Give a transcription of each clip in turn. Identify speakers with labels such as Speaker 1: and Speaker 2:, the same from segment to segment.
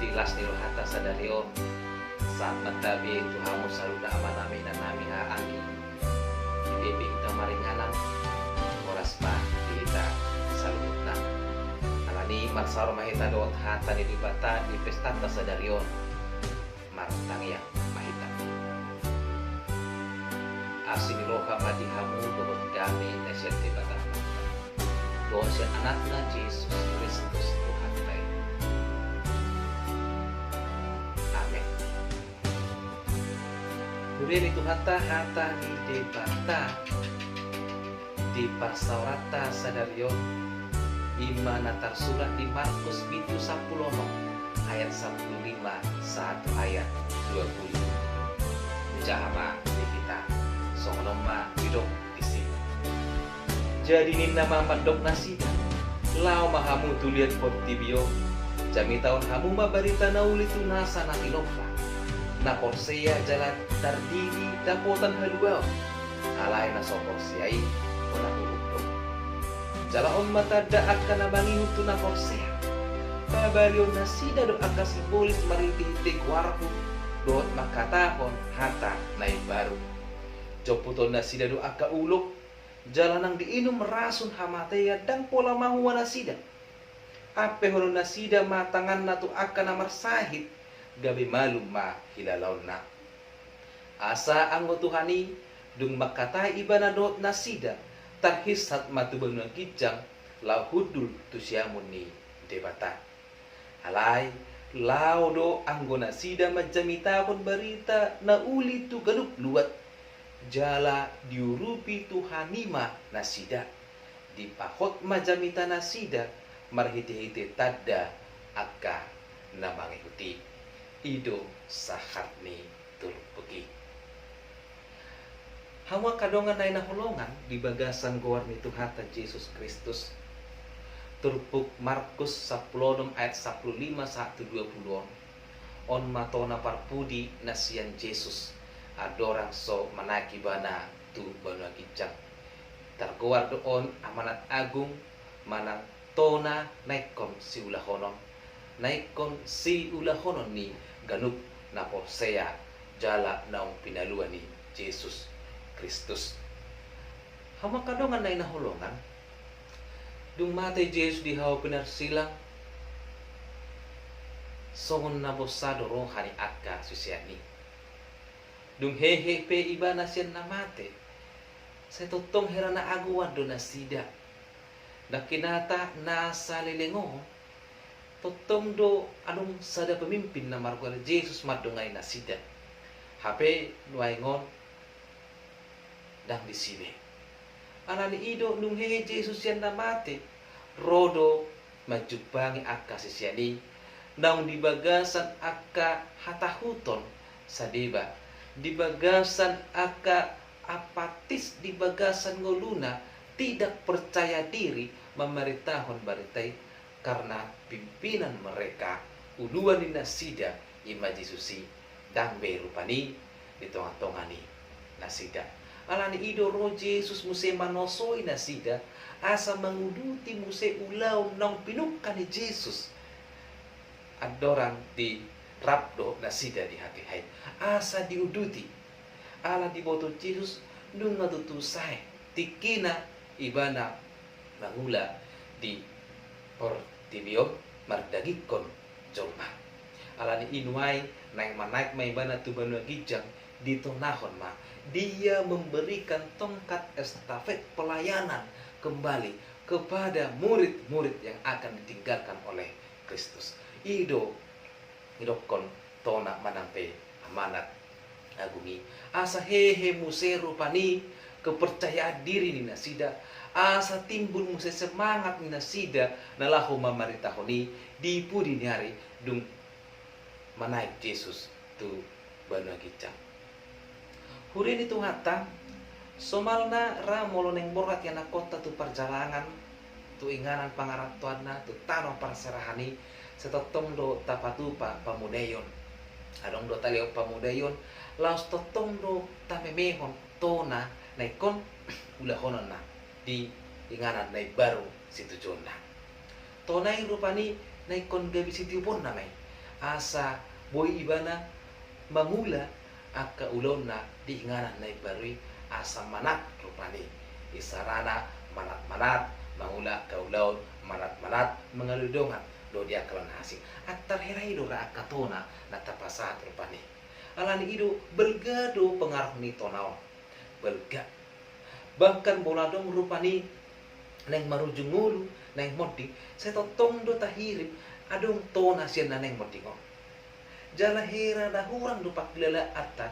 Speaker 1: rilas nilo hata sadario saat matabi itu hamu saluda amanami dan nami haami di kita maringanan oras pa kita saludna alani marsaro mahita doot hata ni dibata di pesta sadarion martang yang mahita asiniloka madihamu doot kami nasyat dibata doon siya anak na Jesus Kristus Tuhan tayo. Amen. Kemudian itu hata ni debata di parsaurata sadarion imana tersurat di Markus bitu 10 ayat 15 satu ayat 20. Jahama di kita songonoma hidup di sini. Jadi ni nama mandok nasida lao mahamu tuliat portibio jami tahun hamu mabarita nauli tu nasa nakinopa na porseya jalan tardiri dapotan haluao alay na so porseyai wala hurupdo jala on mata da akan nabangi tu na porseya pabalio nasida do aka simbolis mariti warhu doot makatahon hata nai baru joputon nasida do aka ulok jalan ang diinum rasun hamateya dan pola mahuwa nasida. Ape hono nasida matangan na tu akan namar sahid gabi malum ma hilalaw na. Asa ang tuhani dung makatay iba na doot nasida tarhisat matubang ng kijang lahudul tu siyamun ni debata. Alay lao do ang nasida majamitakon barita na uli tu galup luwat jala diurupi tuhanima nasida di pahot majamita nasida marhiti-hiti tadda akka namangihuti ido sahatni turpuki hawa kadongan na inahulongan di bagasan gowar ni Tuhata Jesus Kristus turpuk Markus 10 ayat 15 120 on matona parpudi nasian Jesus adorang so manaki bana tu bana kijang targowar doon amanat agung manang tona naikon si ulahonon ni ganup na porseya jala naong pinaluan ni Jesus Kristus hama kadongan na inahulongan dung matay Jesus di hawa pinarsilang songon na bosado rohani akka susiani dung hehe pe iba nasyan namate sa totong hera na aguwan do nasida na kinata nasa lilingo totong do anong sada pemimpin na marwala Jesus madungay nasida hape nuaingon dang disibe alani ido nung hehe Jesus yan namate rodo majubangi akka sisyani naung dibagasan akka hatahuton sa diba di bagasan aka apatis di bagasan ngoluna tidak percaya diri memeritahon baritai karena pimpinan mereka uluan ni nasida imaji susi dan berupani di tongan-tongani nasida alani ido ro Jesus muse manosoi nasida asa menguduti muse ulau nong pinukan ni Jesus adorang di rabdo nasida di hati hai asa diuduti ala di boto Jesus nung natutusay tikina ibana mangula di portibio mardagikon jolma ala ni inuay nang manaik may bana tubano gijang dito nahon ma dia memberikan tongkat estafet pelayanan kembali kepada murid-murid yang akan ditinggalkan oleh Kristus ido idokon tona manampe amanat agungi asa hehe muse rupani kepercayaan diri ni nasida asa timbul muse semangat ni nasida nalahu mamaritahoni di pudi hari dung manaik Jesus tu banu kicang hurin itu hatta somalna ra moloneng borat yana kota tu perjalanan tu inganan pangaratuanna tu tanong parserahani setotong do tapatupa pamudayon adong do talio pamudayon laos totong do tamemehon tona naikon ulahonon na di inganan nai baru situ jonna tonai rupani naikon gabi situ pun namai asa boy ibana mangula aka ulona di ingana na ibarui asa manat rupani isarana manat mangula ka ulaw manat mangaludongan do dia kalan hasing atar herai do ra akatona na tapasat rupani alani ido belgado pengaruh ni tonao belga bahkan boladong rupani neng marujung ngulu neng modi saya totong do tahirip adong tona sian neng modi ngong jala hera da hurang do paklala atta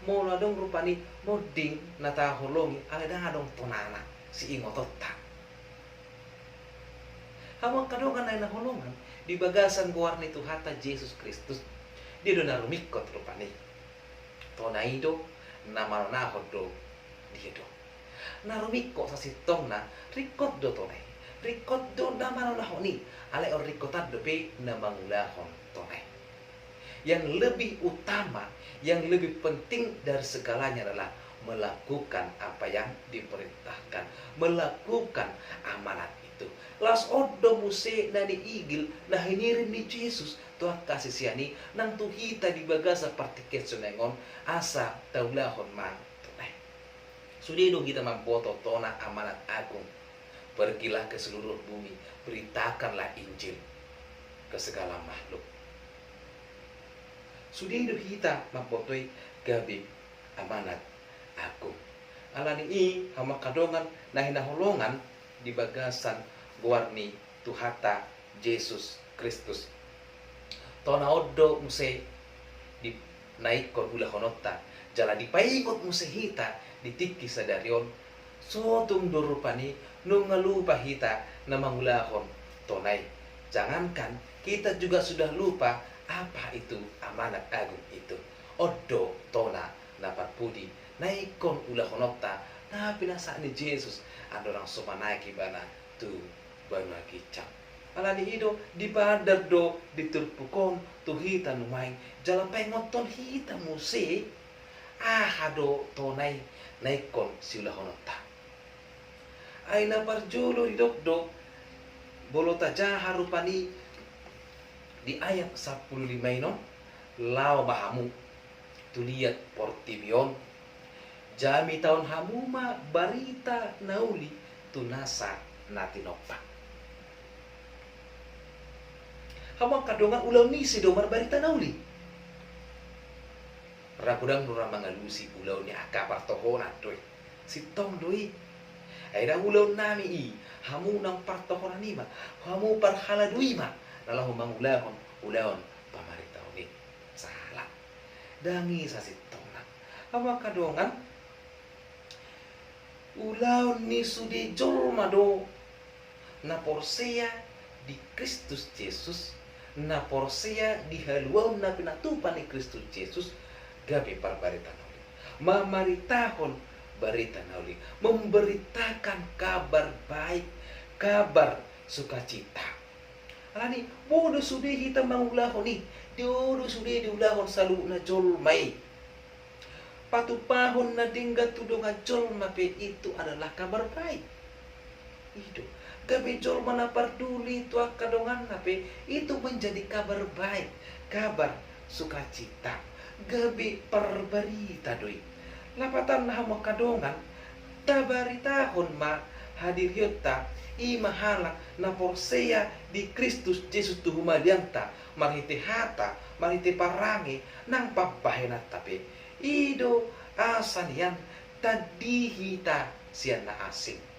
Speaker 1: moladong rupani moding nata holongi ale da adong tonana si ingototta hama kadongan na holongan di bagasan guarni Tuhata Yesus Kristus dia do narumikot rupani tonaido namarnahod do dia do narumikot sa sitong na rikot do tonai rikot do namarnahoni ale or rikotad do pe namangulahon tonai yang lebih utama yang lebih penting dari segalanya adalah melakukan apa yang diperintahkan melakukan amanat itu las odo muse na di igil na hinirin ni Jesus tuah kasih siani nang tuhita di bagasa partiket sunengon asa taulahon man tunai sudido kita mamboto tona amanat agung pergilah ke seluruh bumi beritakanlah Injil ke segala makhluk sudido kita mambotoi gabi amanat agung alani i hama kadongan na hinaholongan di bagasan guarni Tuhata Yesus Kristus tona odo muse di naikon ulah honota jala di paikot muse hita di tiki sadarion sotung dorupani nungalupa hita na mangulahon tonai jangankan kita juga sudah lupa apa itu amanat agung itu odo tona napapudi naikon ulah honota na pinasa ni Yesus andorang somanai kibana tu banu kicap alani hido di badar do diturpukon tu hita numain jalan pengoton hita muse ahado tonai naikon siulah honota aina parjulu hidok do bolota jaha rupani di ayat 15 non lao bahamu tu lihat portibion jami tahun hamuma barita nauli tunasa natinopa hama kadongan ulau misi domar barita nauli rakudang nura mangalusi ulau ni akapar tohona doi sitong doi aida ulau nami i hamu nang partohona nima hamu parhala duima nalahu mangulahon ulaon pamarita ni salah dangi sa sitong na hama kadongan ulaon ni sudi jolmado na porsea di Kristus Yesus na porsea di haluau na pinatupan ni Kristus Yesus gabi parbarita nauli mamaritahon barita nauli memberitakan kabar baik kabar sukacita alani bodo sudi hita mangulahon ni diodo sudi diulahon salu na jolmai patupahon na dinggat tudungan jolma pe itu adalah kabar baik itu gabi jolma na parduli tua kadongan nape itu menjadi kabar baik kabar sukacita gabi parbarita doi lapatan hama kadongan tabaritahon ma hadir yota i mahala na porsea di Kristus Yesus tuhuma dianta marhite hata marhite parangi nang papahena tapi ido asanian tadihita sian na asing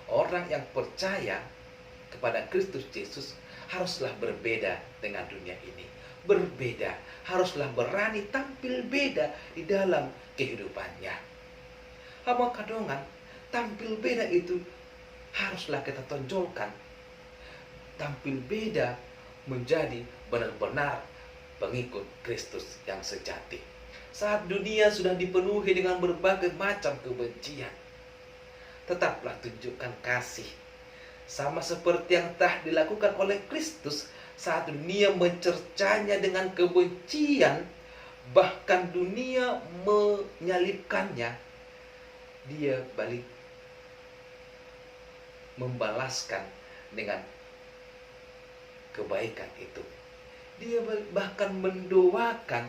Speaker 1: orang yang percaya kepada Kristus Yesus haruslah berbeda dengan dunia ini. Berbeda, haruslah berani tampil beda di dalam kehidupannya. Hama kadongan, tampil beda itu haruslah kita tonjolkan. Tampil beda menjadi benar-benar pengikut Kristus yang sejati. Saat dunia sudah dipenuhi dengan berbagai macam kebencian, tetaplah tunjukkan kasih. Sama seperti yang telah dilakukan oleh Kristus saat dunia mencercanya dengan kebencian, bahkan dunia menyalibkannya, dia balik membalaskan dengan kebaikan itu. Dia bahkan mendoakan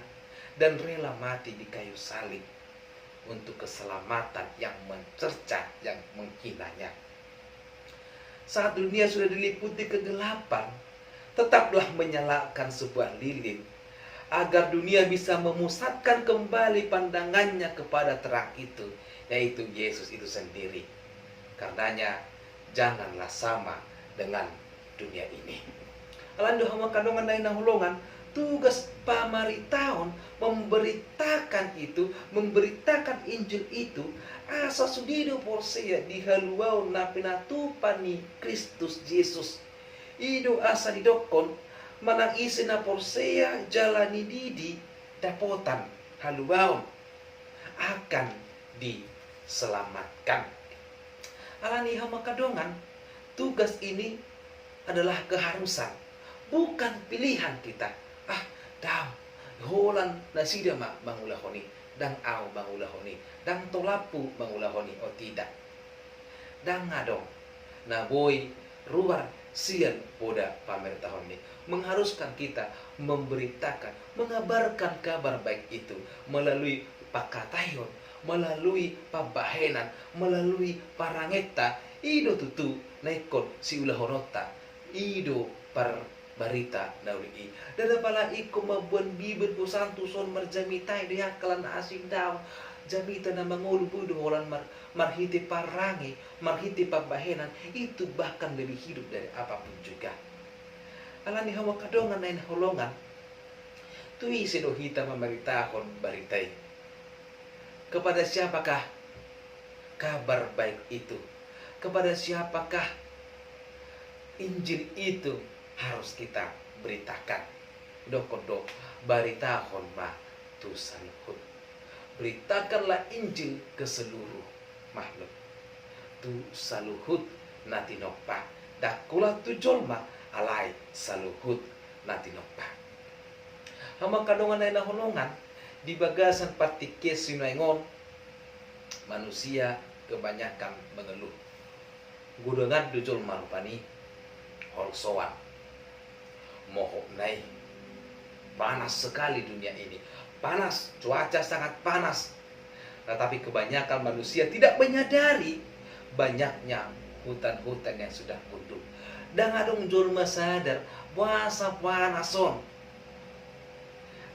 Speaker 1: dan rela mati di kayu salib untuk keselamatan yang mencerca, yang menghinanya. Saat dunia sudah diliputi kegelapan, tetaplah menyalakan sebuah lilin agar dunia bisa memusatkan kembali pandangannya kepada terang itu, yaitu Yesus itu sendiri. Karenanya janganlah sama dengan dunia ini. Alandu hama kandungan lain nahulungan, tugas pamaritaon memberitakan itu, memberitakan Injil itu, asa sudido porsia dihaluau na pinatupani Kristus Yesus. Ido asa didokon manang isi na porsia jalani didi dapotan haluau akan diselamatkan. Alani hama kadongan, tugas ini adalah keharusan, bukan pilihan kita. Dam, holan nasida mak bangulahoni, dang au bangulahoni, dang tolapu bangulahoni, oh tidak. Dang ngadong, na boy ruar sian poda pamertahon ini mengharuskan kita memberitakan, mengabarkan kabar baik itu melalui pakatayon, melalui pabahenan, melalui parangeta, ido tutu naikon si ulah horota, ido par barita nawi dada pala iko mabuan bibir ko santo son marjamitay dia kalan asing daw jamita na mangulubu holan marhiti parangi, marhiti pabahenan, itu bahkan lebih hidup dari apapun juga. Alani hawa kadongan na holongan tui sedohita mameritahon baritai. Kepada siapakah kabar baik itu? Kepada siapakah Injil itu harus kita beritakan? Dokodo baritahon ma tu saluhut. Beritakanlah Injil ke seluruh makhluk. Tu saluhut natinopa. Dakula tu jolma alai saluhut natinopa. Hama kadongan na holongan di bagasan patike sinaingon manusia kebanyakan mengeluh. Gudengan dujol marupani holsoan. Moho nai. Panas sekali dunia ini. Panas, cuaca sangat panas. Tetapi kebanyakan manusia tidak menyadari banyaknya hutan-hutan yang sudah gundul. Dan adong jolma sadar puasa panason.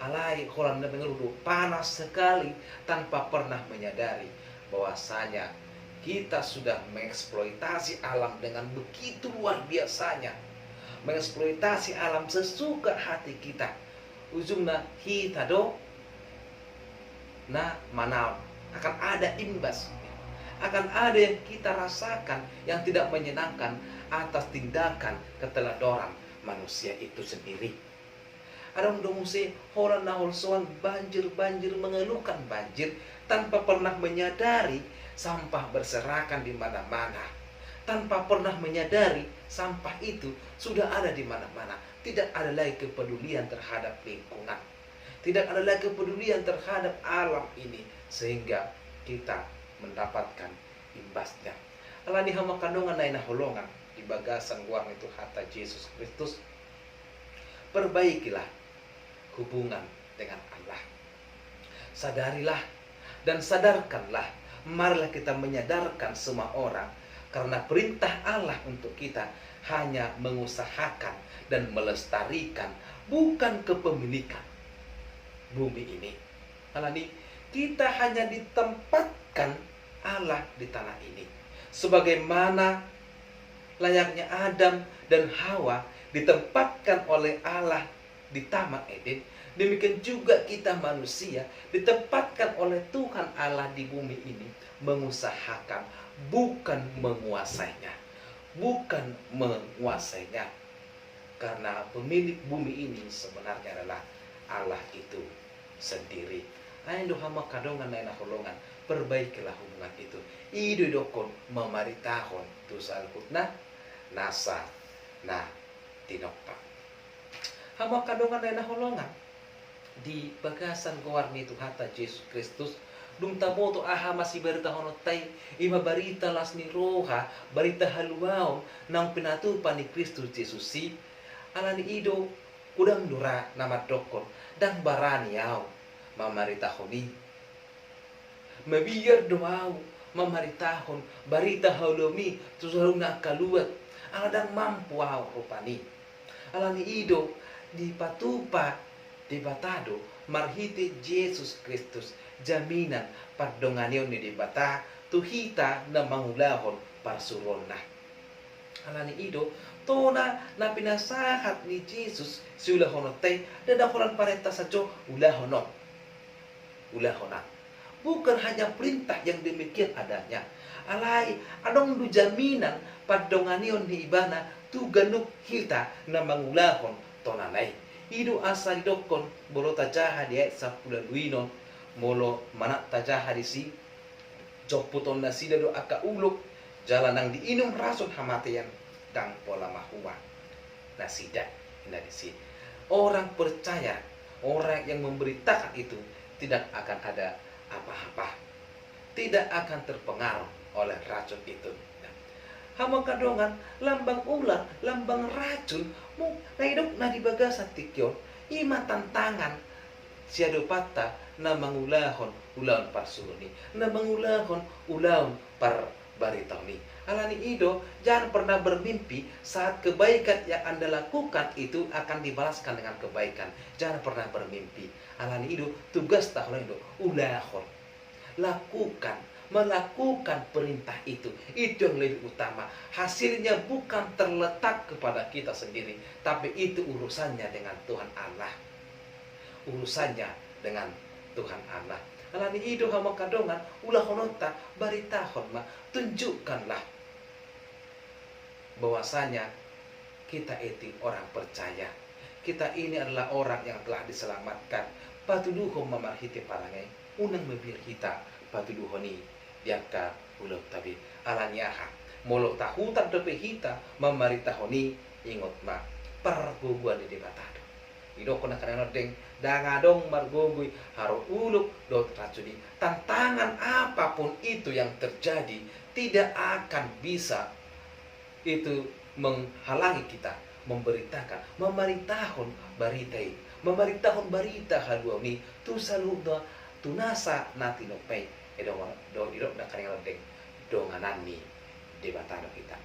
Speaker 1: Alai kolam dan mengeluh panas sekali tanpa pernah menyadari bahwasanya kita sudah mengeksploitasi alam dengan begitu luar biasanya. Mengeksploitasi alam sesuka hati kita. Ujungnya kita manau akan ada imbas, akan ada yang kita rasakan yang tidak menyenangkan atas tindakan keteladoran manusia itu sendiri. Adang domuse horan nahol soan banjir mengeluhkan banjir tanpa pernah menyadari sampah berserakan di mana-mana, tanpa pernah menyadari sampah itu sudah ada di mana-mana. Tidak ada lagi kepedulian terhadap lingkungan, tidak ada lagi kepedulian terhadap alam ini, sehingga kita mendapatkan imbasnya. Alani hama kandungan naina holongan di bagasan guang itu hatta Yesus Kristus. Perbaikilah hubungan dengan Allah. Sadarilah dan sadarkanlah. Marilah kita menyadarkan semua orang, karena perintah Allah untuk kita hanya mengusahakan dan melestarikan, bukan kepemilikan bumi ini. Alani, kita hanya ditempatkan Allah di tanah ini. Sebagaimana layaknya Adam dan Hawa ditempatkan oleh Allah di Taman Eden, demikian juga kita manusia ditempatkan oleh Tuhan Allah di bumi ini mengusahakan, bukan menguasainya. Bukan menguasainya. Karena pemilik bumi ini sebenarnya adalah Allah itu sendiri. Ayo hama kadongan naina holongan, perbaikilah hubungan itu. Idu dokon memaritahon tu salhutna nasa na tinokpa. Hama kadongan naina holongan di bagasan gowarni itu hatta Yesus Kristus. Dung tamoto aha masih berita honotai ima barita lasni roha barita haluaon nang pinatupan ni Kristus Yesus si alani ido kudang dura nama dokon dang barani yau mamaritahoni mabiar doau mamaritahon barita haulomi tusaluna kaluat aladang mampu au rupani alani ido di patupa di batado marhite Yesus Kristus jaminan pardonganion ni di bata tuhita na mangulahon parsuronna alani ido tona na pinasahat ni Jesus si ulahono tay dadakolan parenta sajo ulahono bukan hanya perintah yang demikian adanya alai adong du jaminan padonganion ni ibana tu ganuk kita na mangulahon tonanay ido asa didokon bolo tajaha di ayat 10 luinon molo manak tajaha di si jokputon na sida do aka uluk jalan nang diinum rasun hamatian dang pola mahuwa nasida di sini orang percaya orang yang memberitakan itu tidak akan ada apa-apa tidak akan terpengaruh oleh racun itu hama kadongan lambang ular lambang racun mu naidok na dibagasan tikyon ima tantangan siado pata na mangulahon ulaon parsuruni na mangulahon ulaon par baritoni alani ido jangan pernah bermimpi saat kebaikan yang Anda lakukan itu akan dibalaskan dengan kebaikan. Jangan pernah bermimpi. Alani ido tugas tahun itu ulahon melakukan perintah itu yang lebih utama. Hasilnya bukan terletak kepada kita sendiri, tapi itu urusannya dengan Tuhan Allah. Urusannya dengan Tuhan Allah. Alani ido hama kadongan ulahonota baritahon ma tunjukkanlah bahwasanya kita itu orang percaya. Kita ini adalah orang yang telah diselamatkan. Patuduhom mamarhiti parangai unang mabir hita patuduhoni diaka ulo tabi alanyaha molo tahutan dope hita mamaritahoni ingot ma parguguan di batado ido kona kanana deng dangadong margogui haro uluk dot racuni tantangan apapun itu yang terjadi tidak akan bisa itu menghalangi kita memberitakan memaritahon memaritahon barita haluani tu saluda tunasa natino pay do na kanang deng donganani di batado kita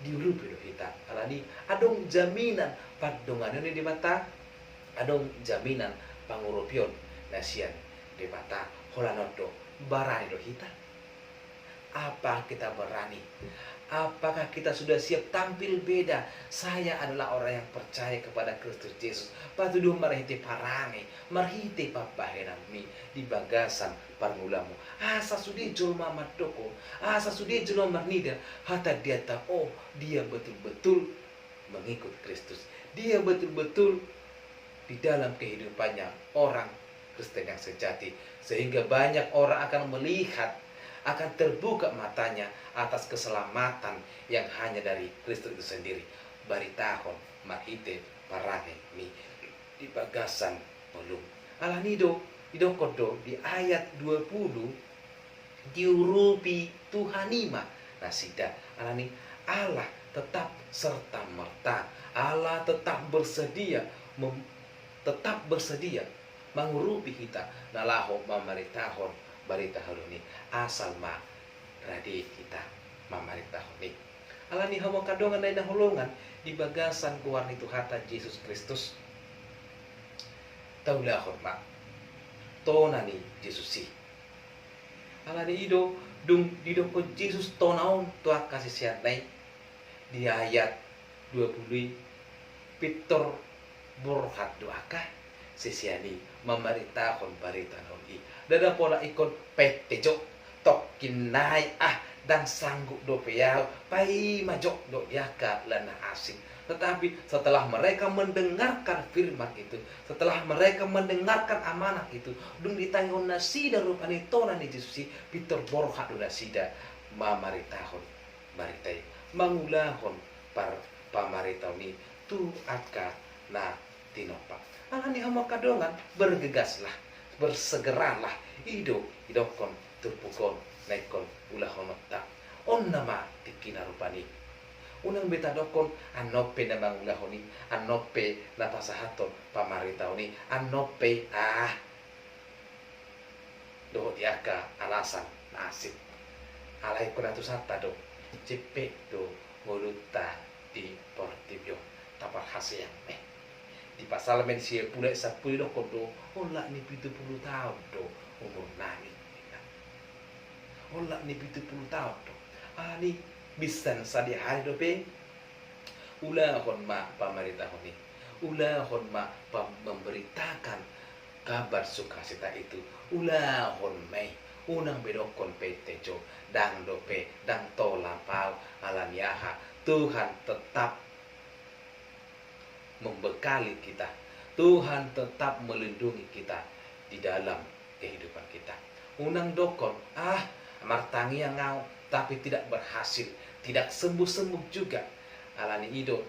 Speaker 1: diulupi do kita alani adong jaminan padonganan di bata adong jaminan pangurupion nasian di bata holanodo barani do kita. Apa kita berani? Apakah kita sudah siap tampil beda? Saya adalah orang yang percaya kepada Kristus Yesus. Patuduh marhiti parangi, marhiti papahenami di bagasan parmulamu. Asa sudi julma madoko, asa sudi julma marnida. Hatta dia tahu, dia betul-betul mengikut Kristus. Dia betul-betul di dalam kehidupannya orang Kristen yang sejati. Sehingga banyak orang akan melihat, akan terbuka matanya atas keselamatan yang hanya dari Kristus itu sendiri. Baritahon mahite parange mi di bagasan pelum. Alanido idokodo di ayat 20 diurupi Tuhanima nasida. Alani Allah tetap serta merta. Allah tetap bersedia mengurupi kita nalaho mamaritahon barita haruni asal ma radi kita mamaritahoni alani hamo kadongan na hulungan di bagasan kuar itu hata Yesus Kristus taulahon ma tonani Yesusi alani ido dung didoko Yesus tonaon tua kasih siatnai di ayat 20 Pitor burhat doaka sesiani mamaritahon barita noni dada pola ikon petejo tok kinai dan sanggup do peyau pai majok do yaka lana asing. Tetapi setelah mereka mendengarkan firman itu, setelah mereka mendengarkan amanah itu, dung ditanggung nasida rupani tona ni Jesusi Pitor borha do nasida mamaritahon baritai mangulahon par pamaritahoni tu aka na tinopak. Alani hama kadongan bergegaslah, bersegeralah idokon turpukon naikon ulahonota on nama tikina rupani unang beta dokon anope na mangulahoni, anope na pasahaton pamaritaoni, anope do diaka alasan nasib alai kuna tu sata do cepet do ngoluta di Portibio tapar hasil yang di pasal men sia pula 10 do kodo ola ni 70 tahun do umur nami ola ni 70 tahun do ani bisan sadi hari do pe ula hon ma pamarintah ni ula hon ma memberitakan kabar sukacita itu ula hon mai unang bedokon pe tejo dang dope dang tola pau alamiaha Tuhan tetap membekali kita, Tuhan tetap melindungi kita di dalam kehidupan kita. Unang dokon martangi yang ngau tapi tidak berhasil, tidak sembuh-sembuh juga alani ido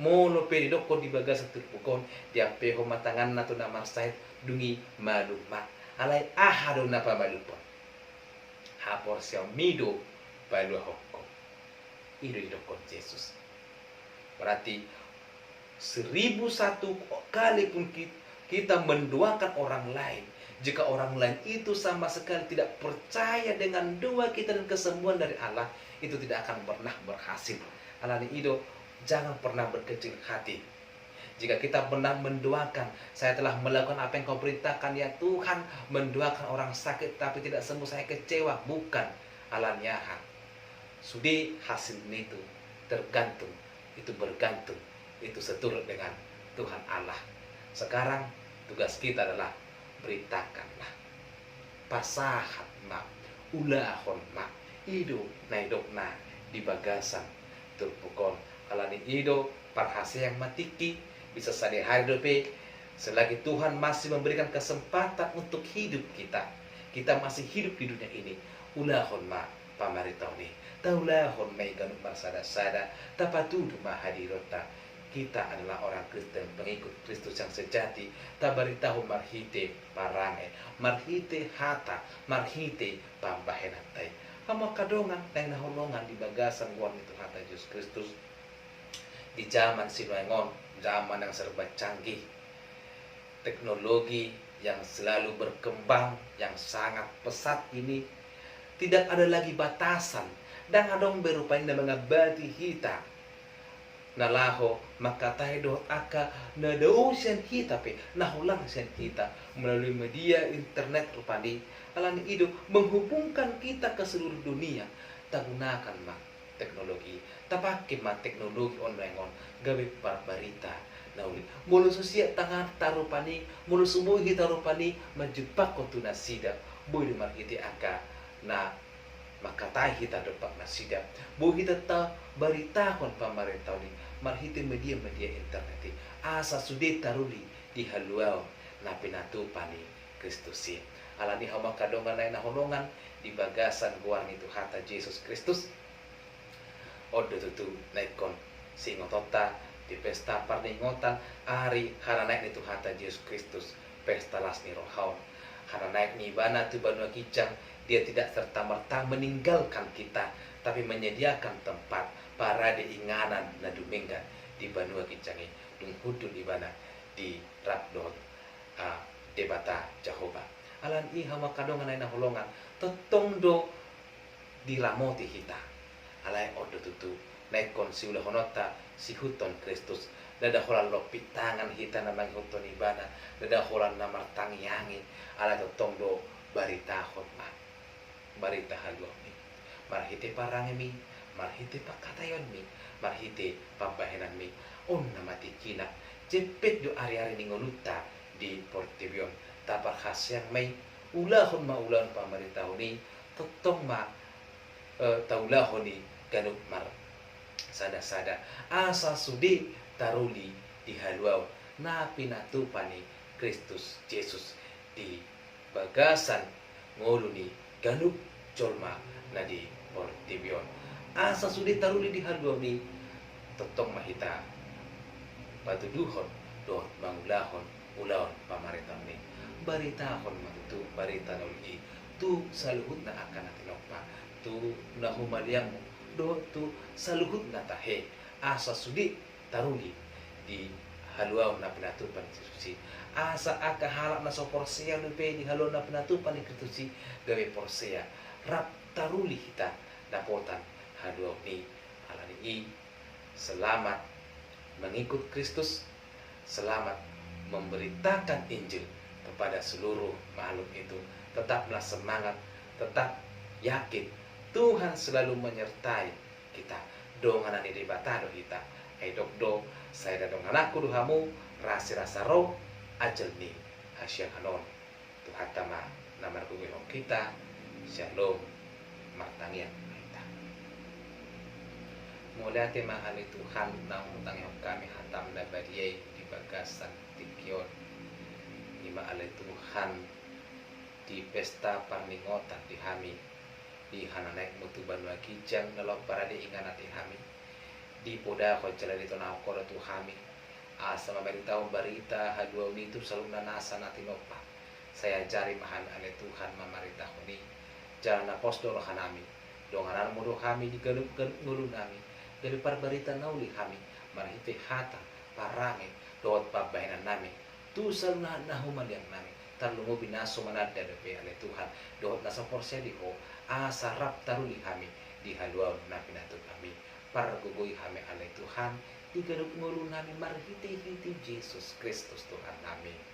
Speaker 1: mono pe dokon di bagas terpukon dia peho matangan na to na marsait dungi maluma alai ahado na pamalupon hapor siya mido balu hokko ido dokon Yesus. Berarti 1001 kali pun kita mendoakan orang lain, jika orang lain itu sama sekali tidak percaya dengan doa kita dan kesembuhan dari Allah, itu tidak akan pernah berhasil. Alani itu jangan pernah berkecil hati. Jika kita pernah mendoakan, saya telah melakukan apa yang kau perintahkan ya Tuhan, mendoakan orang sakit tapi tidak sembuh, saya kecewa. Bukan alaniah. Sudi hasilnya itu tergantung, itu bergantung, itu seturut dengan Tuhan Allah. Sekarang tugas kita adalah beritakanlah pasahat ma ulahon ma ido naidokna di bagasan turpukon alani ido parhase yang matiki bisa sadi hari dope selagi Tuhan masih memberikan kesempatan untuk hidup kita masih hidup di dunia ini ulahon ma pamaritauni taulahon mai ganuk marsada-sada tapatudu ma hadirota. Kita adalah orang Kristen, pengikut Kristus yang sejati. Tabaritahu marhite parange, marhite hata, marhite pambahenatai. Hama kadongan na nahulungan di bagasan guan itu hata Yesus Kristus. Di zaman sinuengon, zaman yang serba canggih, teknologi yang selalu berkembang, yang sangat pesat ini, tidak ada lagi batasan. Dan adong berupain na mga bati hita. Nalaho makatai doh aka na dausian kita pe nahulang sian kita melalui media internet rupani alani ido menghubungkan kita ke seluruh dunia. Tagunakan mak teknologi tapake mak teknologi online gawe barbarita nauli mulu sosial tangan tarupani mulu semua kita rupani majepak kontu nasida boy de marhiti aka na makatai kita dapat nasida boy kita ta barita kon pamarentah ni marhiti media-media internet asa sude taruli di haluao na pinatupani Kristusi alani hama kadongan na honongan di bagasan guang itu hata Yesus Kristus odo tutu naikon singotota di pesta parningotan ari hana naik itu hata Yesus Kristus pesta lasni rohaun hana naik ni bana tu banua kicang dia tidak serta-merta meninggalkan kita tapi menyediakan tempat para diinganan na dumingga di Banua Kincangi dung hudun ibana di Rabdon debata Jehovah alan iha makadongan na holongan totong do dilamoti hita alai odo tutu naikon si ulah honota si huton Kristus dada holan lopit tangan hita na manghuton ibana dada holan na martangiangi alai totong do barita hotma barita haluami marhite parangemi marhite pakatayon mi marhite pambahenan mi na matikina cepet do ari-ari ningoluta di Portibion tapar khas yang may ulahon maulan pamaritaw ni totong ma taulahon ni ganuk mar sada-sada asa sudi taruli di haluaw na pinatupani Kristus Yesus di bagasan ngolu ni ganuk jolma na di Portibion asa sudi taruli di haluaw ni totong mahita patuduhon do mangulahon ulahon pamaritaw ni baritahon matutu barita na uli tu saluhut na akan natin pa tu nahumaliang do tu saluhut natahe asa sudi taruli di haluau na pinatupan ni Susi asa aka halak na so porsea lupe di haluau na pinatupan ni Kristusi gawe porsea rap taruli kita dapotan haluau ni halani i selamat mengikut Kristus, selamat memberitakan Injil kepada seluruh makhluk itu. Tetaplah semangat, tetap yakin Tuhan selalu menyertai kita. Donganan di batado kita. Dok do, saya dadong anakku duhamu, rasa roh, ajelni, asyang hanon. Tuhan tama, nama kugulong kita, shalom, martangian kita. Mulai tema ali Tuhan, nang utang kami hatam na bariyay di bagasan tikyon. Ima ali Tuhan, di pesta parningotan di hami, di hananaik mutuban wakijang dalam parade inganat di hami, di poda ko jala dito na ako tu hami, asa mameritaw barita hadwa itu selalu nanasa natin opa. Saya jari mahan ale Tuhan mamarita ko ni jalan apostol hanami, donganan mo do kami di galup ngulu nami, dari parbarita nauli kami, marhite hata parame dot pabayanan nami, tu selalu nahuman yang nami. Tarlungo binaso manada dape ale Tuhan dohot nasa porsia di ho asarap taruli kami di haluaw na pinatut kami para gugoy kami ale Tuhan di galup ngulu nami marhiti-hiti Jesus Kristus Tuhan namin.